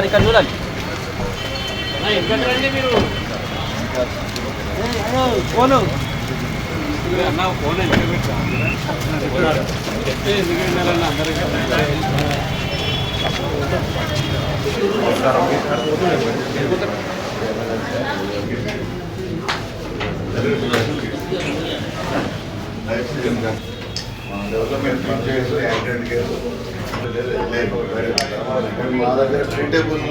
Sir ఇక్కడ చూడాలి. Development funds accident case మా దగ్గర ట్రీటబుల్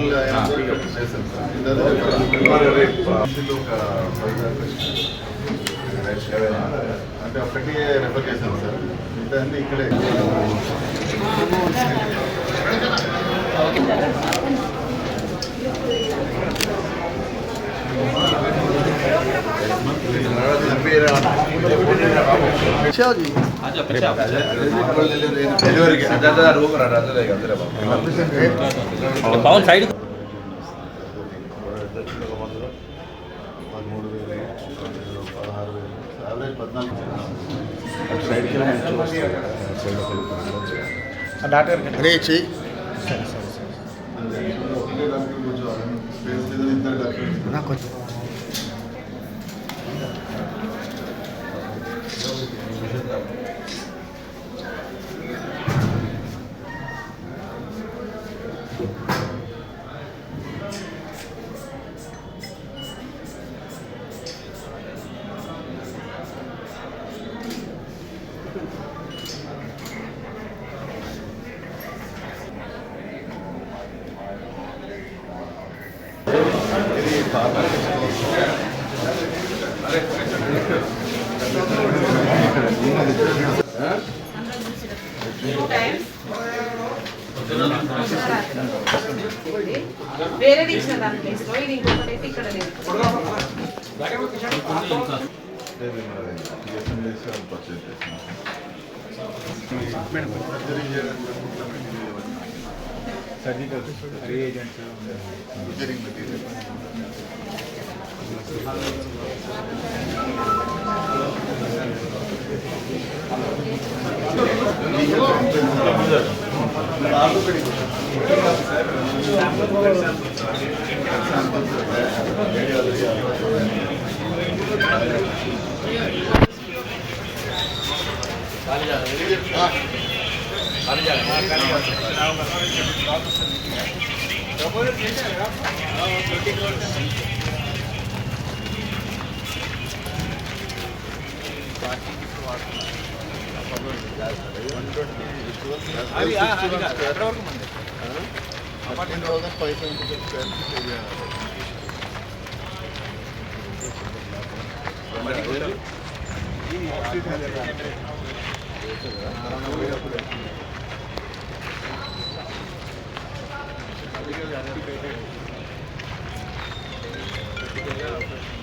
అంటే ఒకటి రెఫర్ చేశాను సార్, మిగతా ఇక్కడే. పవన్ సైడ్ 13,000 డాక్టర్ నాకు వేరే ఇచ్చిన దాని ప్లేస్లో ఇది ఇంకొకటి అయితే ఇక్కడ లేదు. Surgical reagents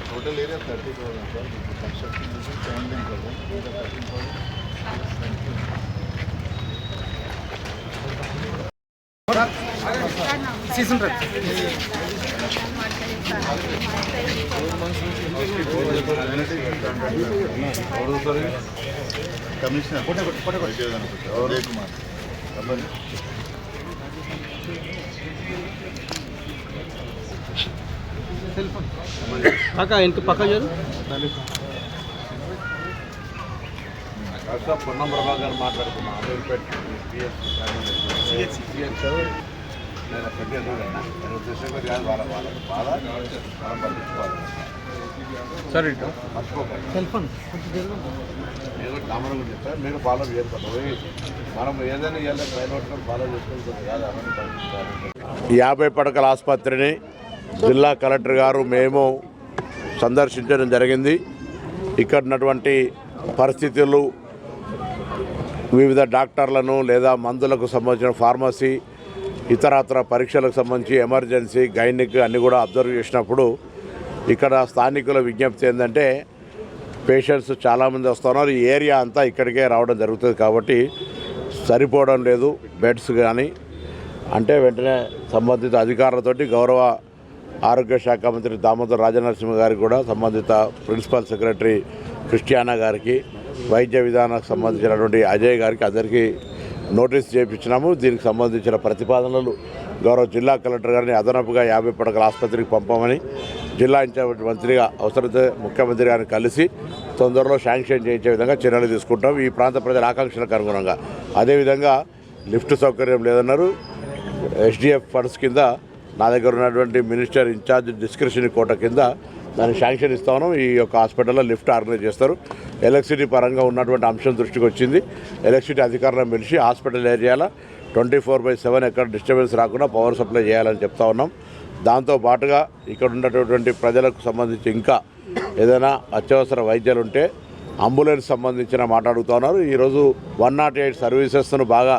total area 30,000 sir. Construction is 17,000. 13,000. Season rate commissioner Uday Kumar పక్క ఇంటి పక్క చూడు. పొన్నం ప్రభాకర్ మాట్లాడుతున్నాను. సరే సెల్ ఫోన్ నేను కామన్ చెప్తాను, మీరు ఫాలో చేసుకోండి. మనం ఏదైనా ఇవాళ ప్రైవేట్ ఫాలో చేసుకుంటుంది కాదు. 50 పడకల ఆసుపత్రిని జిల్లా కలెక్టర్ గారు మేము సందర్శించడం జరిగింది. ఇక్కడ ఉన్నటువంటి పరిస్థితులు, వివిధ డాక్టర్లను లేదా మందులకు సంబంధించిన ఫార్మసీ, ఇతరత్ర పరీక్షలకు సంబంధించి ఎమర్జెన్సీ, గైనిక్ అన్నీ కూడా అబ్జర్వ్ చేసినప్పుడు ఇక్కడ స్థానికుల విజ్ఞప్తి ఏంటంటే పేషెంట్స్ చాలామంది వస్తున్నారు, ఈ ఏరియా అంతా ఇక్కడికే రావడం జరుగుతుంది కాబట్టి సరిపోవడం లేదు బెడ్స్ కానీ అంటే వెంటనే సంబంధిత అధికారులతోటి గౌరవ ఆరోగ్య శాఖ మంత్రి దామోదర్ రాజనరసింహ గారికి కూడా సంబంధిత ప్రిన్సిపల్ సెక్రటరీ క్రిస్టియానా గారికి వైద్య విధానానికి సంబంధించినటువంటి అజయ్ గారికి అందరికీ నోటీస్ చేయించినాము. దీనికి సంబంధించిన ప్రతిపాదనలు గౌరవ జిల్లా కలెక్టర్ గారిని అదనపుగా 50 పడకల ఆసుపత్రికి పంపమని జిల్లా ఇన్ఛార్జ్ మంత్రిగా అవసరమైతే ముఖ్యమంత్రి గారిని కలిసి తొందరలో శాంక్షన్ చేయించే విధంగా చర్యలు తీసుకుంటాం ఈ ప్రాంత ప్రజల ఆకాంక్షలకు అనుగుణంగా. అదేవిధంగా లిఫ్ట్ సౌకర్యం లేదన్నారు. ఎస్డిఎఫ్ ఫండ్స్ కింద నా దగ్గర ఉన్నటువంటి మినిస్టర్ ఇన్ఛార్జ్ డిస్క్రిప్షన్ కోట కింద దానికి శాంక్షన్ ఇస్తాను. ఈ యొక్క హాస్పిటల్లో లిఫ్ట్ ఆర్గనైజ్ చేస్తారు. ఎలక్ట్రిసిటీ పరంగా ఉన్నటువంటి అంశం దృష్టికి వచ్చింది. ఎలక్ట్రిసిటీ అధికారులను పిలిచి హాస్పిటల్ ఏరియాలో 24/7 ఎక్కడ డిస్టర్బెన్స్ రాకుండా పవర్ సప్లై చేయాలని చెప్తా ఉన్నాం. దాంతోపాటుగా ఇక్కడ ఉన్నటువంటి ప్రజలకు సంబంధించి ఇంకా ఏదైనా అత్యవసర వైద్యాలు ఉంటే అంబులెన్స్ సంబంధించిన మాట్లాడుతూ ఉన్నారు. ఈరోజు 108 సర్వీసెస్ను బాగా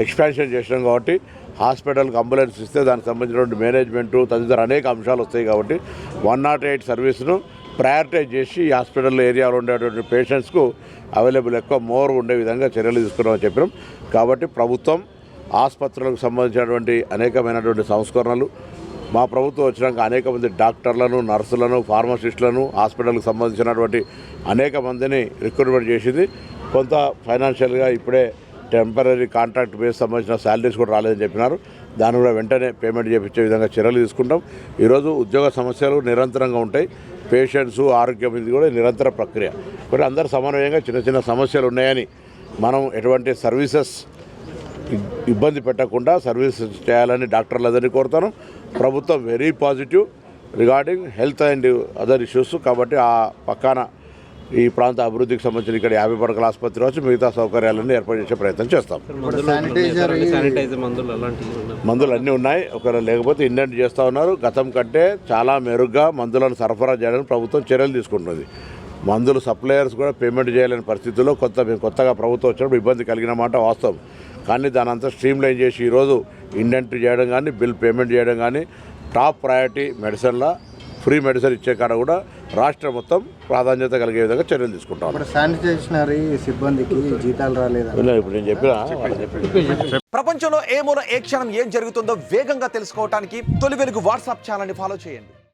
ఎక్స్పాన్షన్ చేసినాం కాబట్టి హాస్పిటల్కి అంబులెన్స్ ఇస్తే దానికి సంబంధించినటువంటి మేనేజ్మెంటు తదితర అనేక అంశాలు వస్తాయి కాబట్టి 108 సర్వీస్ను ప్రయారిటైజ్ చేసి ఈ హాస్పిటల్ ఏరియాలో ఉండేటువంటి పేషెంట్స్కు అవైలబుల్ ఎక్కువ మోర్ ఉండే విధంగా చర్యలు తీసుకున్నామని చెప్పినాం. కాబట్టి ప్రభుత్వం ఆసుపత్రులకు సంబంధించినటువంటి అనేకమైనటువంటి సంస్కరణలు మా ప్రభుత్వం వచ్చినాక అనేక మంది డాక్టర్లను, నర్సులను, ఫార్మసిస్టులను హాస్పిటల్కి సంబంధించినటువంటి అనేక మందిని రిక్రూట్మెంట్ చేసింది. కొంత ఫైనాన్షియల్గా ఇప్పుడే టెంపరీ కాంట్రాక్ట్ బేస్ సంబంధించిన శాలరీస్ కూడా రాలేదని చెప్పినారు. దాన్ని కూడా వెంటనే పేమెంట్ చేయించే విధంగా చర్యలు తీసుకుంటాం. ఈరోజు ఉద్యోగ సమస్యలు నిరంతరంగా ఉంటాయి. పేషెంట్స్ ఆరోగ్యం ఇది కూడా నిరంతర ప్రక్రియ. కానీ అందరూ సమన్వయంగా చిన్న చిన్న సమస్యలు ఉన్నాయని మనం ఎటువంటి సర్వీసెస్ ఇబ్బంది పెట్టకుండా సర్వీసెస్ చేయాలని డాక్టర్లందరినీ కోరుతాను. ప్రభుత్వం very positive regarding health and other issues. కాబట్టి ఆ పక్కన ఈ ప్రాంత అభివృద్ధికి సంబంధించిన ఇక్కడ 50 పడకల ఆసుపత్రి వచ్చి మిగతా సౌకర్యాలన్నీ ఏర్పాటు చేసే ప్రయత్నం చేస్తాం. మందులు అన్నీ ఉన్నాయి. ఒకవేళ లేకపోతే ఇండెంట్ చేస్తూ ఉన్నారు. గతం కంటే చాలా మెరుగ్గా మందులను సరఫరా చేయడానికి ప్రభుత్వం చర్యలు తీసుకుంటుంది. మందులు సప్లయర్స్ కూడా పేమెంట్ చేయలేని పరిస్థితుల్లో కొత్తగా ప్రభుత్వం వచ్చినప్పుడు ఇబ్బంది కలిగిన మాట వాస్తవం. కానీ దాని అంతా స్ట్రీమ్లైన్ చేసి ఈరోజు ఇండెంట్ చేయడం కానీ బిల్ పేమెంట్ చేయడం కానీ టాప్ ప్రయారిటీ మెడిసిన్ల ఫ్రీ మెడిసిన్ ఇచ్చే కాడ కూడా రాష్ట్రం మొత్తం ప్రాధాన్యత కలిగే విధంగా చర్యలు తీసుకుంటాం. శానిటేషనరీ సిబ్బందికి జీతాలు రాలేదు. ఇప్పుడు నేను చెప్పిన ప్రపంచంలో ఏ మూల ఏ క్షణం ఏం జరుగుతుందో వేగంగా తెలుసుకోవడానికి తొలి వెలుగు వాట్సాప్ ఛానల్ని ఫాలో చేయండి.